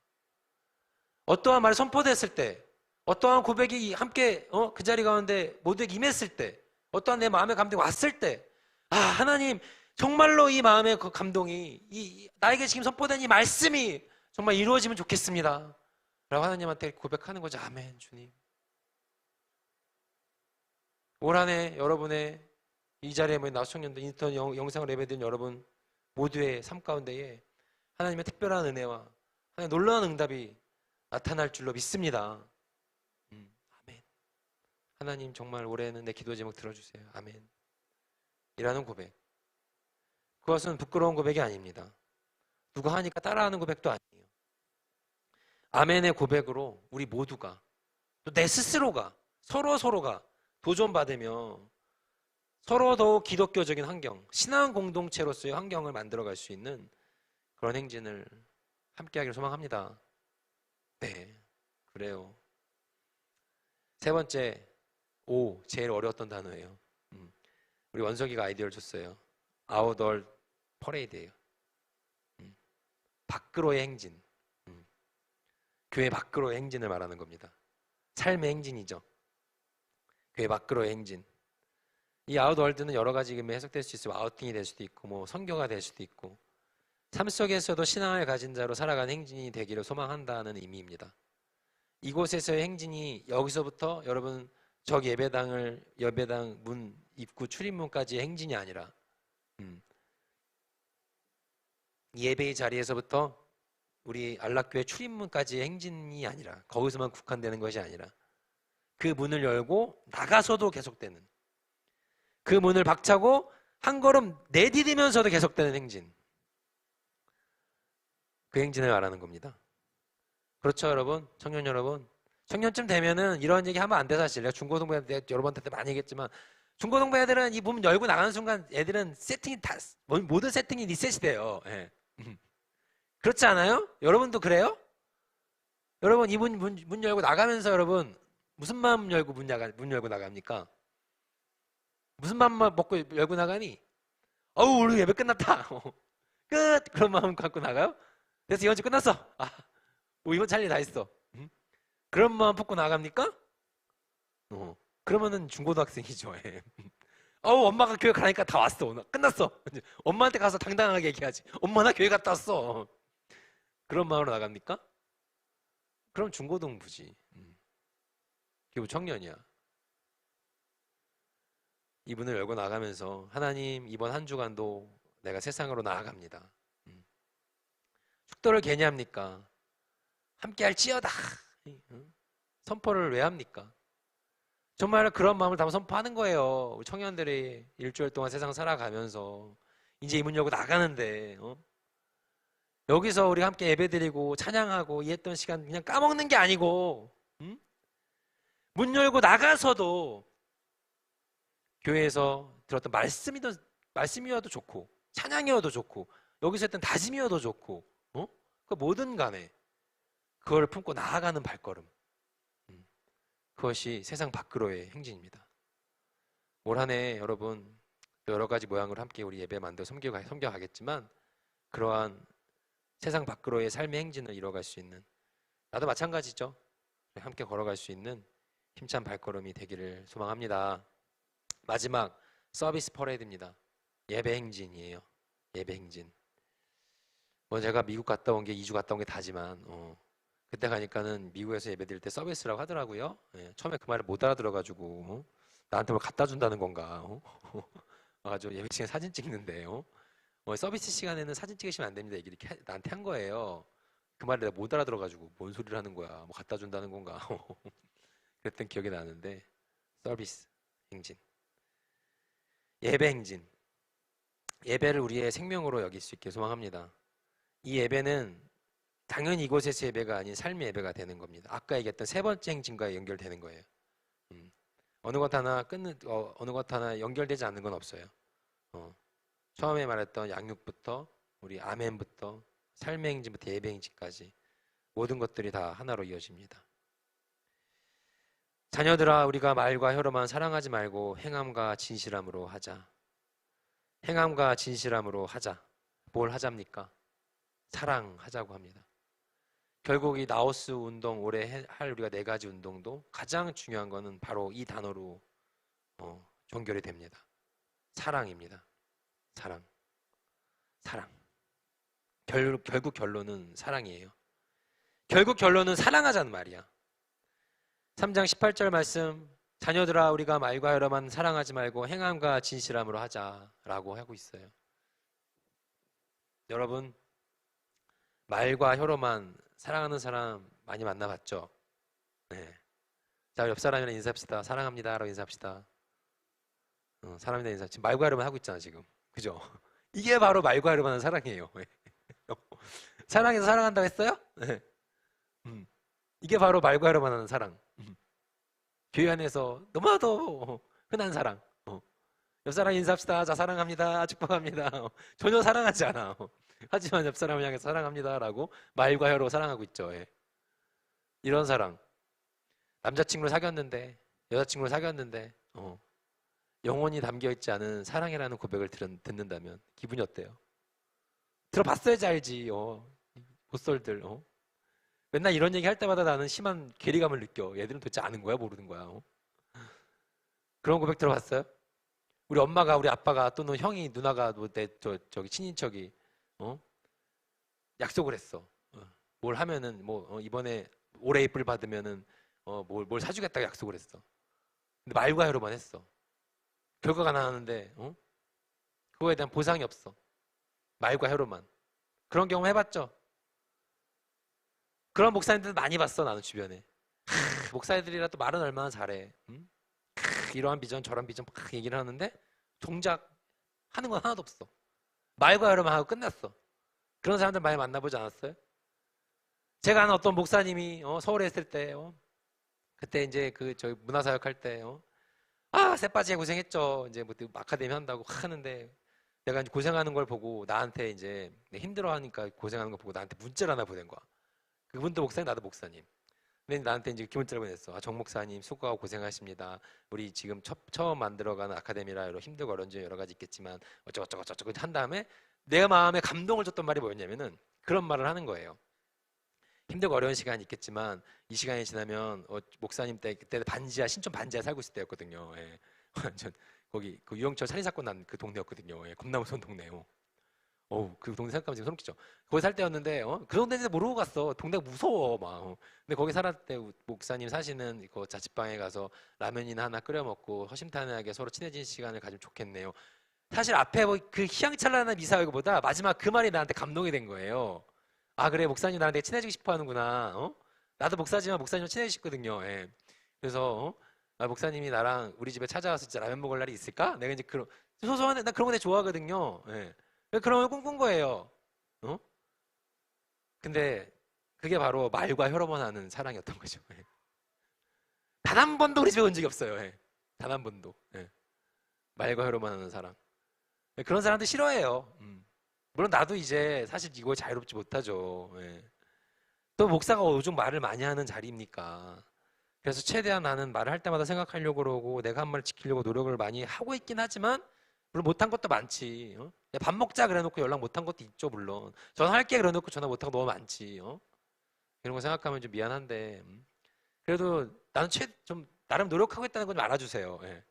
어떠한 말이 선포됐을 때, 어떠한 고백이 함께 그 자리 가운데 모두에게 임했을 때, 어떠한 내 마음의 감동이 왔을 때, 아, 하나님 정말로 이 마음의 그 감동이 나에게 지금 선포된 이 말씀이 정말 이루어지면 좋겠습니다 라고 하나님한테 고백하는 거죠. 아멘. 주님, 올 한 해 여러분의 이 자리에 모인 나수 청년들, 인터넷 영상을 예배드린 여러분 모두의 삶 가운데에 하나님의 특별한 은혜와 하나님의 놀라운 응답이 나타날 줄로 믿습니다. 아멘. 하나님 정말 올해는 내 기도 제목 들어주세요. 아멘. 이라는 고백. 그것은 부끄러운 고백이 아닙니다. 누가 하니까 따라하는 고백도 아니에요. 아멘의 고백으로 우리 모두가, 또 내 스스로가, 서로가 도전받으며 서로 더욱 기독교적인 환경, 신앙 공동체로서의 환경을 만들어갈 수 있는 그런 행진을 함께하기를 소망합니다. 네, 그래요. 세 번째, 제일 어려웠던 단어예요. 우리 원석이가 아이디어를 줬어요. 아웃돌 퍼레이드예요. 밖으로의 행진. 교회 밖으로의 행진을 말하는 겁니다. 삶의 행진이죠. 교회 밖으로의 행진. 이 아웃월드는 여러 가지 의미로 해석될 수 있어요. 아우팅이 될 수도 있고, 뭐 선교가 될 수도 있고, 삶 속에서도 신앙을 가진 자로 살아가는 행진이 되기를 소망한다는 의미입니다. 이곳에서의 행진이 여기서부터 여러분 저기 예배당 문 입구 출입문까지의 행진이 아니라 예배의 자리에서부터 우리 안락교회 출입문까지의 행진이 아니라, 거기서만 국한되는 것이 아니라 그 문을 열고 나가서도 계속되는, 그 문을 박차고 한 걸음 내디디면서도 계속되는 행진, 그 행진을 말하는 겁니다. 그렇죠, 여러분? 청년 여러분, 청년쯤 되면은 이런 얘기 하면 안 돼. 사실 내가 중고등부 애들 여러분한테 많이 얘기했지만, 중고등부 애들은 이 문 열고 나가는 순간 애들은 세팅이 다, 모든 세팅이 리셋이 돼요. 예. 그렇지 않아요? 여러분도 그래요? 여러분 이 문 열고 나가면서 여러분 무슨 마음 열고 문 열고 나갑니까? 무슨 마음 먹고 열고 나가니? 어우, 우리 예배 끝났다. 끝! 그런 마음 갖고 나가요? 그래서 이번 주 끝났어. 아, 이번 주 할 일 다 했어. 그런 마음 품고 나갑니까? 그러면은 중고등학생이죠. 예. 어우, 엄마가 교회 가니까 다 왔어. 오늘 끝났어. 엄마한테 가서 당당하게 얘기하지. 엄마, 나 교회 갔다 왔어. 그런 마음으로 나갑니까? 그럼 중고등부지. 기부 청년이야. 이분을 열고 나가면서 하나님, 이번 한 주간도 내가 세상으로 나아갑니다. 축도를 괜히 합니까? 함께 할지어다. 선포를 왜 합니까? 정말 그런 마음을 담아 선포하는 거예요. 우리 청년들이 일주일 동안 세상 살아가면서 이제 이 문 열고 나가는데, 여기서 우리 함께 예배드리고 찬양하고 이 했던 시간 그냥 까먹는 게 아니고, 문 열고 나가서도 교회에서 들었던 말씀이어도 좋고, 찬양이어도 좋고, 여기서 했던 다짐이어도 좋고, 그 뭐든 간에 그걸 품고 나아가는 발걸음, 그것이 세상 밖으로의 행진입니다. 올 한 해 여러분 여러 가지 모양으로 함께 우리 예배 만들어 섬겨가겠지만, 그러한 세상 밖으로의 삶의 행진을 이뤄갈 수 있는, 나도 마찬가지죠. 함께 걸어갈 수 있는 힘찬 발걸음이 되기를 소망합니다. 마지막 서비스 퍼레이드입니다. 예배 행진이에요. 예배 행진. 뭐 제가 미국 갔다 온 게 2주 갔다 온 게 다지만, 그때 가니까는 미국에서 예배 드릴 때 서비스라고 하더라고요. 예, 처음에 그 말을 못 알아들어가지고 나한테 뭘 갖다 준다는 건가? 아주 예배 시간에 사진 찍는데요. 서비스 시간에는 사진 찍으시면 안 됩니다. 얘기를 나한테 한 거예요. 그 말을 내가 못 알아들어가지고 뭔 소리를 하는 거야? 뭐 갖다 준다는 건가? 그랬던 기억이 나는데, 서비스 행진, 예배 행진, 예배를 우리의 생명으로 여길 수 있게 소망합니다. 이 예배는 당연히 이곳에서 예배가 아닌 삶의 예배가 되는 겁니다. 아까 얘기했던 세 번째 행진과 연결되는 거예요. 어느 것 하나 연결되지 않는 건 없어요. 처음에 말했던 양육부터 우리 아멘부터 삶의 행진부터 예배 행진까지 모든 것들이 다 하나로 이어집니다. 자녀들아, 우리가 말과 혀로만 사랑하지 말고 행함과 진실함으로 하자. 행함과 진실함으로 하자. 뭘 하자입니까? 사랑하자고 합니다. 결국 이 나우스 운동 올해 할 우리가 4가지 운동도 가장 중요한 거는 바로 이 단어로 종결이 됩니다. 사랑입니다. 사랑. 사랑. 결국 결론은 사랑이에요. 결국 결론은 사랑하자는 말이야. 3장 18절 말씀, 자녀들아 우리가 말과 혀로만 사랑하지 말고 행함과 진실함으로 하자라고 하고 있어요. 여러분, 말과 혀로만 사랑하는 사람 많이 만나봤죠? 네. 자, 옆 사람이랑 인사합시다. 사랑합니다 라고 인사합시다. 사랑합니다 인사. 지금 말과 혀로만 하고 있잖아 지금. 그죠? 이게 바로 말과 혀로만 하는 사랑이에요. 사랑해서 사랑한다고 했어요? 네. 이게 바로 말과 혀로만 하는 사랑. 교회 안에서 너무나도 흔한 사랑. 옆 사람 인사합시다. 자, 사랑합니다. 축복합니다. 전혀 사랑하지 않아. 하지만 옆 사람을 향해서 사랑합니다 라고 말과 혀로 사랑하고 있죠. 예. 이런 사랑. 남자친구를 사귀었는데, 여자친구를 사귀었는데 영혼이 담겨있지 않은 사랑이라는 고백을 듣는다면 기분이 어때요? 들어봤어야지 알지. 못쏠들. 맨날 이런 얘기 할 때마다 나는 심한 괴리감을 느껴. 얘들은 도대체 아는 거야 모르는 거야. 그런 고백 들어봤어요? 우리 엄마가 우리 아빠가 또는 형이 누나가 저기 친인척이 약속을 했어. 뭘 하면은 이번에 올해 예불 받으면은 뭘 사주겠다고 약속을 했어. 근데 말과 혀로만 했어. 결과가 나왔는데 그거에 대한 보상이 없어. 말과 혀로만. 그런 경험 해봤죠? 그런 목사님들 많이 봤어. 나는 주변에. 목사님들이라도 말은 얼마나 잘해. 이러한 비전 저런 비전 막 얘기를 하는데 정작 하는 건 하나도 없어. 말과 혀로만 하고 끝났어. 그런 사람들 많이 만나보지 않았어요? 제가 아는 어떤 목사님이 서울에 있을 때 그때 이제 저희 문화사역 할 때 쎄빠지게 고생했죠. 이제 뭐 아카데미 한다고 하는데 내가 이제 고생하는 걸 보고 나한테 이제 힘들어하니까 고생하는 걸 보고 나한테 문자를 하나 보낸 거야. 그분도 목사님, 나도 목사님. 근데 나한테 이제 기문자를 보냈어. 정 목사님 수고하고 고생하십니다. 우리 지금 처음 만들어가는 아카데미라 힘들고 어려운 점이 여러 가지 있겠지만 어쩌고 한 다음에 내 마음에 감동을 줬던 말이 뭐였냐면은 그런 말을 하는 거예요. 힘들고 어려운 시간이 있겠지만 이 시간이 지나면 목사님 그때 신촌 반지하 살고 있을 때였거든요. 예. 완전 거기 그 유영철 살인 사건 난 그 동네였거든요. 예. 겁나 무서운 동네요. 그 동네 생각하면 지금 소름 끼쳐. 거기 살 때였는데 그 동네인지 모르고 갔어. 동네가 무서워 막. 근데 거기 살았을 때 목사님 사시는 그 자취방에 가서 라면이나 하나 끓여 먹고 허심탄회하게 서로 친해진 시간을 가지면 좋겠네요. 사실 앞에 그 희망찬란한 미사여보다 마지막 그 말이 나한테 감동이 된 거예요. 아 그래 목사님 나랑 되게 친해지고 싶어 하는구나. 나도 목사지만 목사님과 친해지고 싶거든요. 예. 그래서 목사님이 나랑 우리 집에 찾아와서 진짜 라면 먹을 날이 있을까? 내가 이제 그런 소소한 나 그런 거 되게 좋아하거든요. 예. 그런 걸 꿈꾼 거예요. 근데 그게 바로 말과 혀로만 하는 사랑이었던 거죠. 예. 단 한 번도 우리 집에 온 적이 없어요. 예. 단 한 번도. 예. 말과 혀로만 하는 사랑. 예. 그런 사람들 싫어해요. 물론 나도 이제 사실 이거 자유롭지 못하죠. 예. 또 목사가 요즘 말을 많이 하는 자리입니까? 그래서 최대한 나는 말을 할 때마다 생각하려고 그러고 내가 한 말을 지키려고 노력을 많이 하고 있긴 하지만 물론 못한 것도 많지. 야, 밥 먹자 그래놓고 연락 못한 것도 있죠. 물론 전화할게 그래놓고 전화 못한 거 너무 많지. 이런 거 생각하면 좀 미안한데 그래도 나는 좀 나름 노력하고 있다는 건 좀 알아주세요. 예.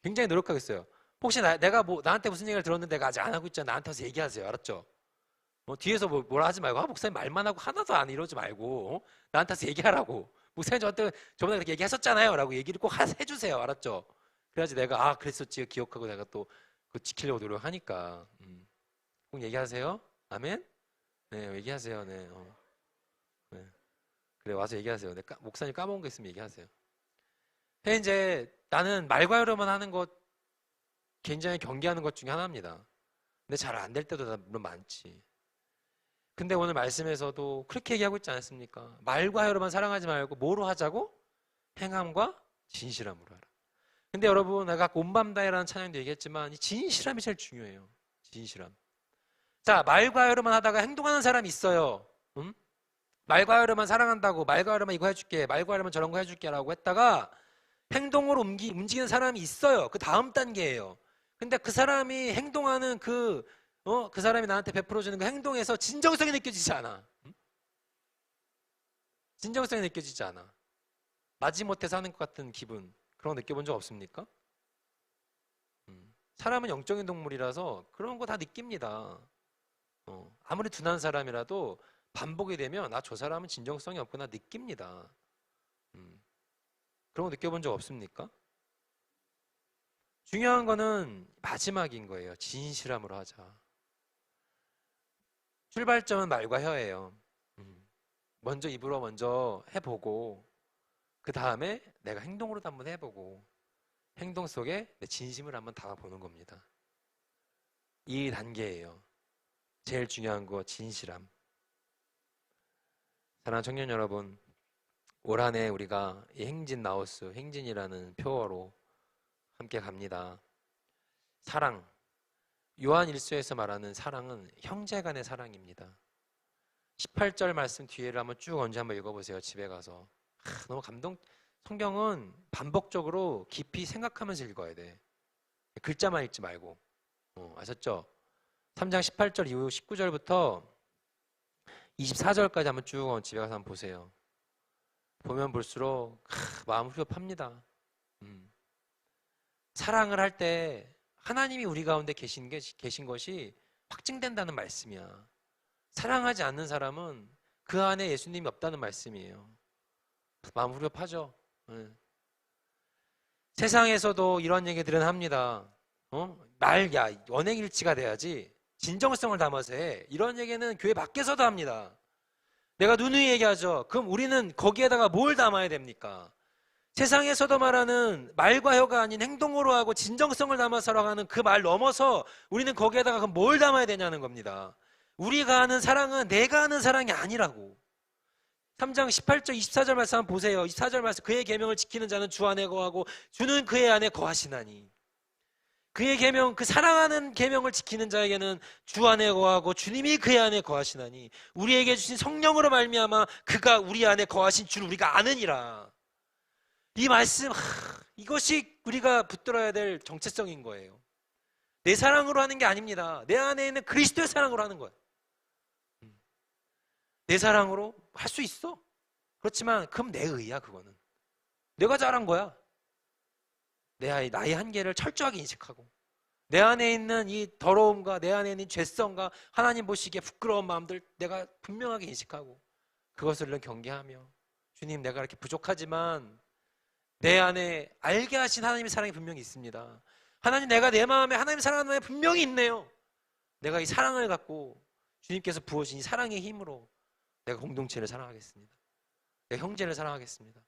굉장히 노력하고 있어요. 혹시 내가 나한테 무슨 얘기를 들었는데 내가 아직 안 하고 있잖아. 나한테 와서 얘기하세요. 알았죠? 뒤에서 뭐라 하지 말고 목사님 말만 하고 하나도 안 이러지 말고 나한테 와서 얘기하라고. 목사님 저한테 저번에 그렇게 얘기하셨잖아요 라고 얘기를 꼭 해주세요. 알았죠? 그래야지 내가 그랬었지 기억하고 내가 또 그거 지키려고 노력하니까. 꼭 얘기하세요. 아멘? 네, 얘기하세요. 네. 네. 그래 와서 얘기하세요. 목사님 까먹은 거 있으면 얘기하세요. 근데 이제 나는 말과 혀로만 하는 것 굉장히 경계하는 것 중에 하나입니다. 근데 잘 안 될 때도 물론 많지. 근데 오늘 말씀에서도 그렇게 얘기하고 있지 않았습니까? 말과 혀로만 사랑하지 말고 뭐로 하자고? 행함과 진실함으로 하라. 근데 여러분 내가 아까 온밤다이라는 찬양도 얘기했지만 이 진실함이 제일 중요해요. 진실함. 자, 말과 혀로만 하다가 행동하는 사람이 있어요. 말과 혀로만 사랑한다고 말과 혀로만 이거 해줄게 말과 혀로만 저런 거 해줄게 라고 했다가 행동으로 움직이는 사람이 있어요. 그 다음 단계예요. 근데 그 사람이 행동하는 그 사람이 나한테 베풀어주는 그 행동에서 진정성이 느껴지지 않아. 진정성이 느껴지지 않아. 마지못해 사는 것 같은 기분, 그런 거 느껴본 적 없습니까? 사람은 영적인 동물이라서 그런 거 다 느낍니다. 아무리 둔한 사람이라도 반복이 되면 저 사람은 진정성이 없구나 느낍니다. 그런 거 느껴본 적 없습니까? 중요한 거는 마지막인 거예요. 진실함으로 하자. 출발점은 말과 혀예요. 먼저 입으로 먼저 해보고 그 다음에 내가 행동으로도 한번 해보고 행동 속에 내 진심을 한번 담아보는 겁니다. 이 단계예요. 제일 중요한 거 진실함. 사랑하는 청년 여러분, 올 한 해 우리가 이 행진 나우스, 행진이라는 표어로 함께 갑니다. 사랑, 요한 1서에서 말하는 사랑은 형제 간의 사랑입니다. 18절 말씀 뒤에를 한번 쭉 언제 한번 읽어보세요. 집에 가서. 너무 성경은 반복적으로 깊이 생각하면서 읽어야 돼. 글자만 읽지 말고. 아셨죠? 3장 18절 이후 19절부터 24절까지 한번 쭉 집에 가서 한번 보세요. 보면 볼수록 마음 후련합니다. 사랑을 할 때 하나님이 우리 가운데 계신 것이 확증된다는 말씀이야. 사랑하지 않는 사람은 그 안에 예수님이 없다는 말씀이에요. 마음 후련하죠. 세상에서도 이런 얘기들은 합니다. 언행일치가 돼야지. 진정성을 담아서 해. 이런 얘기는 교회 밖에서도 합니다. 내가 누누이 얘기하죠. 그럼 우리는 거기에다가 뭘 담아야 됩니까? 세상에서도 말하는 말과 혀가 아닌 행동으로 하고 진정성을 담아서 살아가는 그 말 넘어서 우리는 거기에다가 그럼 뭘 담아야 되냐는 겁니다. 우리가 하는 사랑은 내가 하는 사랑이 아니라고. 3장 18절 24절 말씀 한번 보세요. 24절 말씀, 그의 계명을 지키는 자는 주 안에 거하고 주는 그의 안에 거하시나니. 그의 계명, 그 사랑하는 계명을 지키는 자에게는 주 안에 거하고 주님이 그의 안에 거하시나니 우리에게 주신 성령으로 말미암아 그가 우리 안에 거하신 줄 우리가 아느니라. 이 말씀, 이것이 우리가 붙들어야 될 정체성인 거예요. 내 사랑으로 하는 게 아닙니다. 내 안에 있는 그리스도의 사랑으로 하는 거예요. 내 사랑으로 할 수 있어. 그렇지만 그럼 내 의야. 그거는 내가 잘한 거야. 나의 한계를 철저하게 인식하고 내 안에 있는 이 더러움과 내 안에 있는 죄성과 하나님 보시기에 부끄러운 마음들 내가 분명하게 인식하고 그것을 경계하며 주님, 내가 이렇게 부족하지만 내 안에 알게 하신 하나님의 사랑이 분명히 있습니다. 하나님, 내가 내 마음에 하나님 사랑하는 마음이 분명히 있네요. 내가 이 사랑을 갖고 주님께서 부어주신 이 사랑의 힘으로 내가 공동체를 사랑하겠습니다. 내가 형제를 사랑하겠습니다.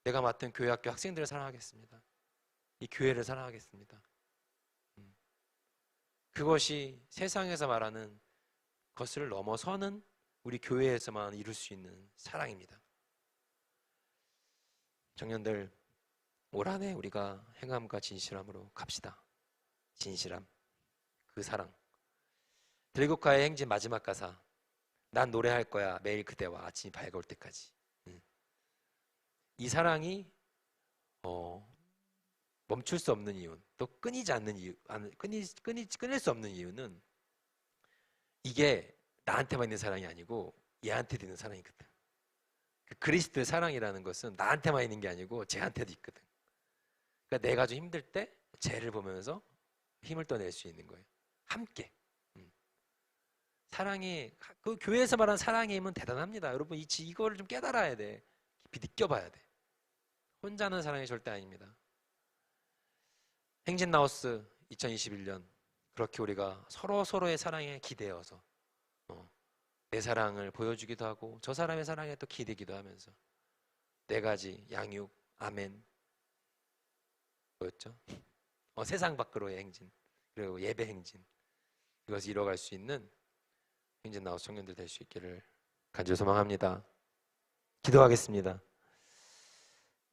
내가 맡은 교회 학교 학생들을 사랑하겠습니다. 이 교회를 사랑하겠습니다. 그것이 세상에서 말하는 것을 넘어서는 우리 교회에서만 이룰 수 있는 사랑입니다. 청년들, 올 한 해 우리가 행함과 진실함으로 갑시다. 진실함, 그 사랑. 들국화의 행진 마지막 가사. 난 노래할 거야 매일 그대와 아침이 밝아올 때까지. 이 사랑이 멈출 수 없는 이유, 또 끊이지 않는 이유, 끊일 수 없는 이유는 이게 나한테만 있는 사랑이 아니고 얘한테도 있는 사랑이거든. 그 그리스도의 사랑이라는 것은 나한테만 있는 게 아니고 쟤한테도 있거든. 그러니까 내가 좀 힘들 때 쟤를 보면서 힘을 떠낼 수 있는 거예요. 함께. 사랑이, 그 교회에서 말하는 사랑의 힘은 대단합니다. 여러분 이거를 좀 깨달아야 돼. 깊이 느껴봐야 돼. 혼자 하는 사랑이 절대 아닙니다. 행진 나우스 2021년 그렇게 우리가 서로의 사랑에 기대어서 내 사랑을 보여주기도 하고 저 사람의 사랑에 또 기대기도 하면서 4가지 양육, 아멘 뭐였죠? 세상 밖으로의 행진, 그리고 예배 행진, 이것을 이뤄갈 수 있는 행진 나우스 청년들 될 수 있기를 간절히 소망합니다. 기도하겠습니다.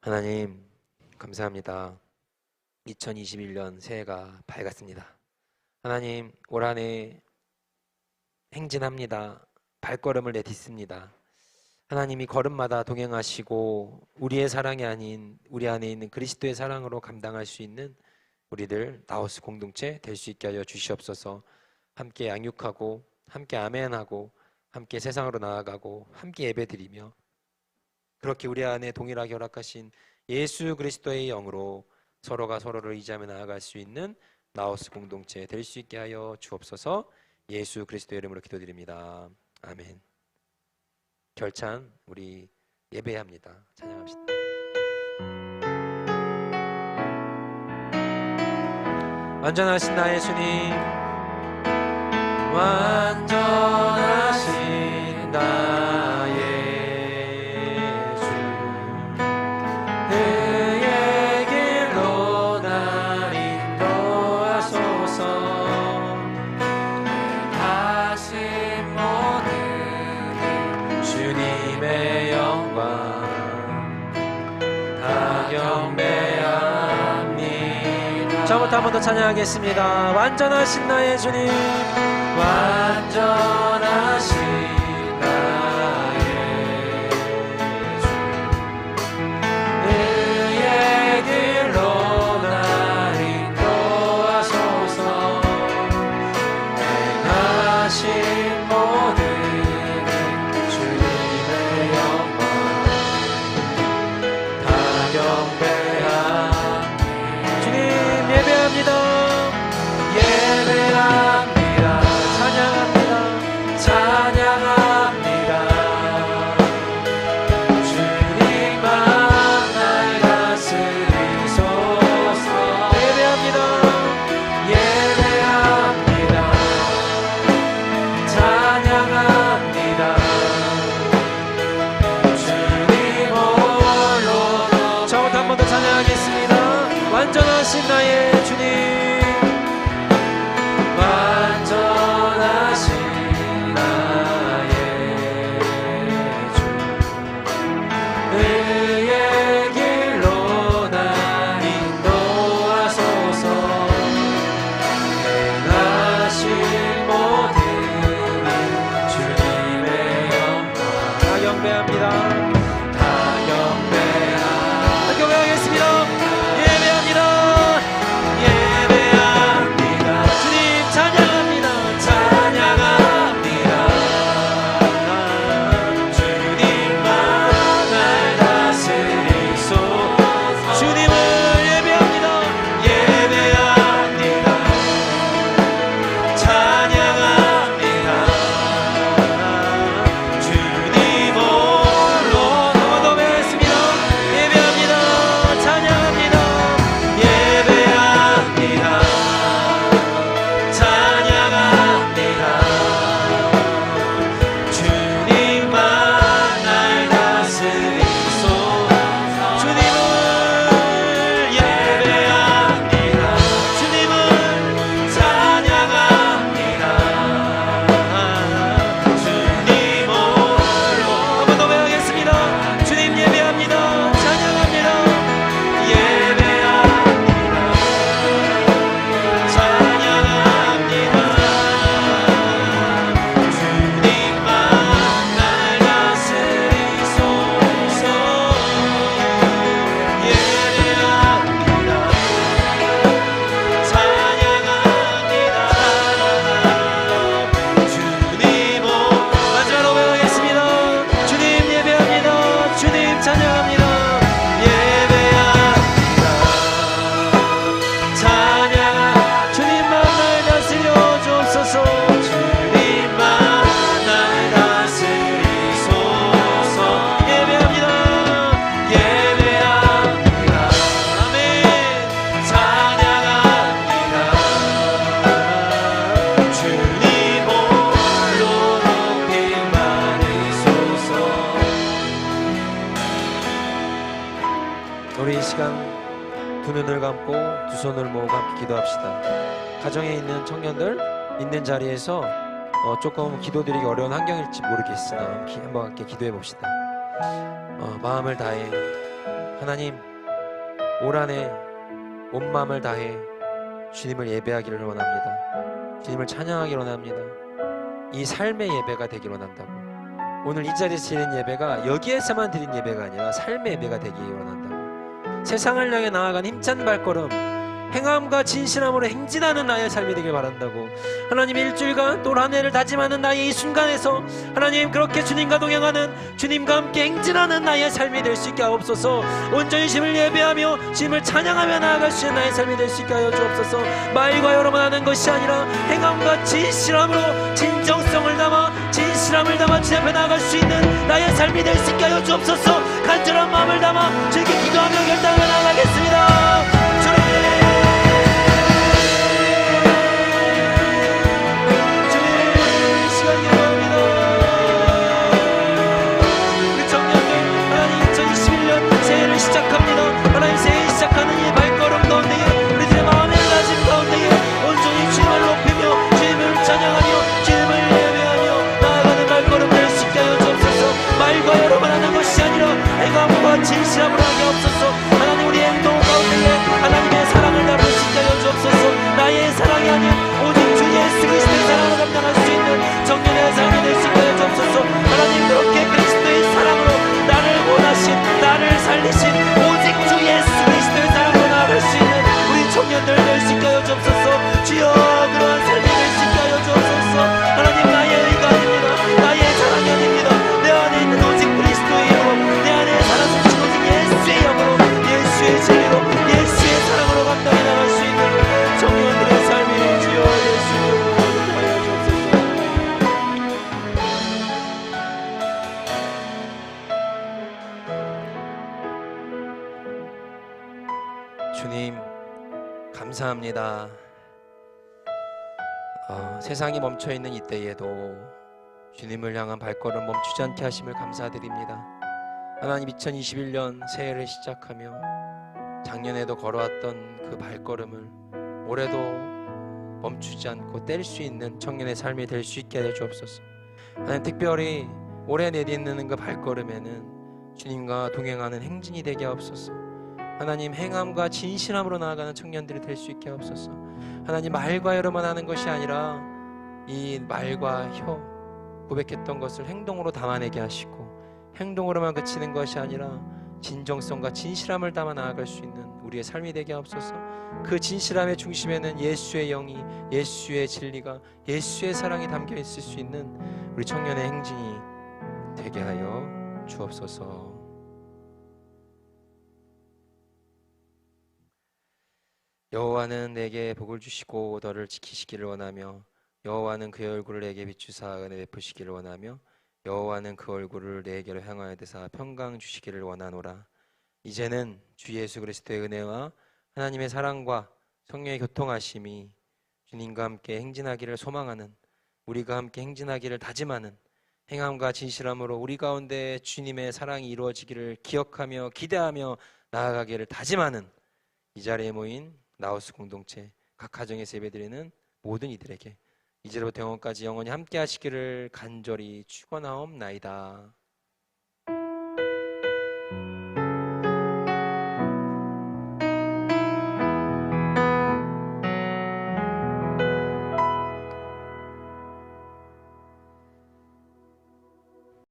하나님 감사합니다. 2021년 새해가 밝았습니다. 하나님, 올 한 해 행진합니다. 발걸음을 내딛습니다. 하나님이 걸음마다 동행하시고 우리의 사랑이 아닌 우리 안에 있는 그리스도의 사랑으로 감당할 수 있는 우리들 나우스 공동체 될 수 있게 하여 주시옵소서. 함께 양육하고 함께 아멘하고 함께 세상으로 나아가고 함께 예배드리며 그렇게 우리 안에 동일하게 허락하신 예수 그리스도의 영으로 서로가 서로를 의지하며 나아갈 수 있는 나우스 공동체 될 수 있게 하여 주옵소서. 예수 그리스도의 이름으로 기도드립니다. 아멘. 결찬 우리 예배합니다. 찬양합시다. 완전하신 나의 주님, 완전하신 나의 주, 그의 길로 날 인도하소서. 다시 모든 주님의 영광 다 경배합니다. 처음부터 한 번 더 찬양하겠습니다. 완전하신 나의 주님, 완전하신 나의 주, 그의 길로 날 인도하소서. 행하신 모든 주님의 영광 다 경배합니다. 주님 예배합니다. 예배합니다. 찬양합니다. 찬양합니다. 주님만 날 다스리소서. 예배합니다. 예배합니다. 찬양합니다. 주님 홀로. 처음부터 한 번 더 찬양하겠습니다. 완전하신 나의 주님, 완전하신 나의 주, 그의 길로 날 인도하소서. 행하신 모든 주님의 영광 다 경배합니다. 다 경배하겠습니다. 예배합니다. 예배합니다. 주님 찬양합니다. 찬양합니다. 주님만 날 다스리소서. 주님을 예배합니다. 예배합니다. 찬양합니다. 주님 홀로. 한번 더 배웠습니다. 예배합니다. 찬양합니다. 예배합니다. 찬양합니다. 주님만 날 다스리소서. 주님을 예배합니다. 주님을 찬양합니다. 주님 홀로. 한 번 더 배우겠습니다. 주님 예배합니다. 찬양합니다. 예배합니다. 찬양합니다. 주님만 날 다스리소서. 예배합니다. 찬양합니다. 주님 마지막으로 배우겠습니다. 주님 예배합니다. 주님 찬양합니다. 예배합니다. 찬양. 주님만 날 다스려 주옵소서. 주님만 날 다스리소서. 예배합니다. 예배합니다. 아멘. 찬양합니다. 주님 홀로 높임 받으소서. 우리 이 시간 두 눈을 감고 두 손을 모으고 함께 기도합시다. 가정에 있는 청년들 있는 자리에서 조금 기도드리기 어려운 환경일지 모르겠으나 한번 함께 기도해 봅시다. 마음을 다해 하나님, 올 한해 온 마음을 다해 주님을 예배하기를 원합니다. 주님을 찬양하기를 원합니다. 이 삶의 예배가 되기를 원한다고. 오늘 이 자리에서 드리는 예배가 여기에서만 드린 예배가 아니라 삶의 예배가 되기를 원한다고. 세상을 향해 나아간 힘찬 발걸음, 행함과 진실함으로 행진하는 나의 삶이 되길 바란다고. 하나님, 일주일간 또 한 해를 다짐하는 나의 이 순간에서 하나님, 그렇게 주님과 동행하는, 주님과 함께 행진하는 나의 삶이 될 수 있게 하옵소서. 온전히 주님을 예배하며 주님을 찬양하며 나아갈 수 있는 나의 삶이 될 수 있게 하여 주옵소서. 말과 여러만 하는 것이 아니라 행함과 진실함으로 진정성을 담아, 진실함을 담아 주님 앞에 나아갈 수 있는 나의 삶이 될 수 있게 하여 주옵소서. 간절한 마음을 담아 주님께 기도하며 결단하며 나아가겠습니다. 시작합니다. 하나님, 새해 시작하는 이 발걸음 가운데에 우리들의 마음의 다짐 가운데에 온전히 주님을 높이며 주님을 찬양하며 주님을 예배하며 나아가는 발걸음 될 수 있게 하여 주옵소서. 말과 여러만 하는 것이 아니라 행함과 진실함으로 하게 하옵소서. 하나님, 우리 행동 가운데에 하나님의 사랑을 담을 수 있게 하여 주옵소서. 나의 사랑이 아닌 오직 주 예수 그리스도의 사랑을 감당할 수 있는 정년의 삶이 될 수 있게 하여 주옵소서. 하나님, 그렇게 그리스도의 사랑으로 나를 원하신, 나를 살리신 오직 주 예수 그리스도의 사랑으로 나아갈 수 있는 우리 청년들 될 수 있게 하여 주옵소서. 주여, 그러한 삶이 될 수 있게 하여 주옵소서. 하나님, 나의 의가 아닙니다. 나의 자랑이 아닙니다. 내 안에 있는 오직 그리스도의 영으로, 내 안에 살아계신 오직 예수의 영으로, 예수의 진리로, 예수의 사랑으로 감당해 나갈 수 있는 청년들의 삶이 주여 될 수 있도록 하여 주옵소서. 주님, 감사합니다. 세상이 멈춰있는 이때에도 주님을 향한 발걸음 멈추지 않게 하심을 감사드립니다. 하나님, 2021년 새해를 시작하며 작년에도 걸어왔던 그 발걸음을 올해도 멈추지 않고 뗄 수 있는 청년의 삶이 될 수 있게 해 주옵소서. 하나님, 특별히 올해 내딛는 그 발걸음에는 주님과 동행하는 행진이 되게 하옵소서. 하나님, 행함과 진실함으로 나아가는 청년들이 될 수 있게 하옵소서. 하나님, 말과 혀로만 하는 것이 아니라 이 말과 혀, 고백했던 것을 행동으로 담아내게 하시고, 행동으로만 그치는 것이 아니라 진정성과 진실함을 담아 나아갈 수 있는 우리의 삶이 되게 하옵소서. 그 진실함의 중심에는 예수의 영이, 예수의 진리가, 예수의 사랑이 담겨 있을 수 있는 우리 청년의 행진이 되게 하여 주옵소서. 여호와는 내게 복을 주시고 너를 지키시기를 원하며, 여호와는 그의 얼굴을 내게 비추사 은혜 베푸시기를 원하며, 여호와는 그 얼굴을 내게로 향하여 드사 평강 주시기를 원하노라. 이제는 주 예수 그리스도의 은혜와 하나님의 사랑과 성령의 교통하심이 주님과 함께 행진하기를 소망하는, 우리가 함께 행진하기를 다짐하는, 행함과 진실함으로 우리 가운데 주님의 사랑이 이루어지기를 기억하며 기대하며 나아가기를 다짐하는 이 자리에 모인 나우스 공동체 각 가정에서 예배드리는 모든 이들에게 이제로부터 영원까지 영원히 함께 하시기를 간절히 축원하옵나이다.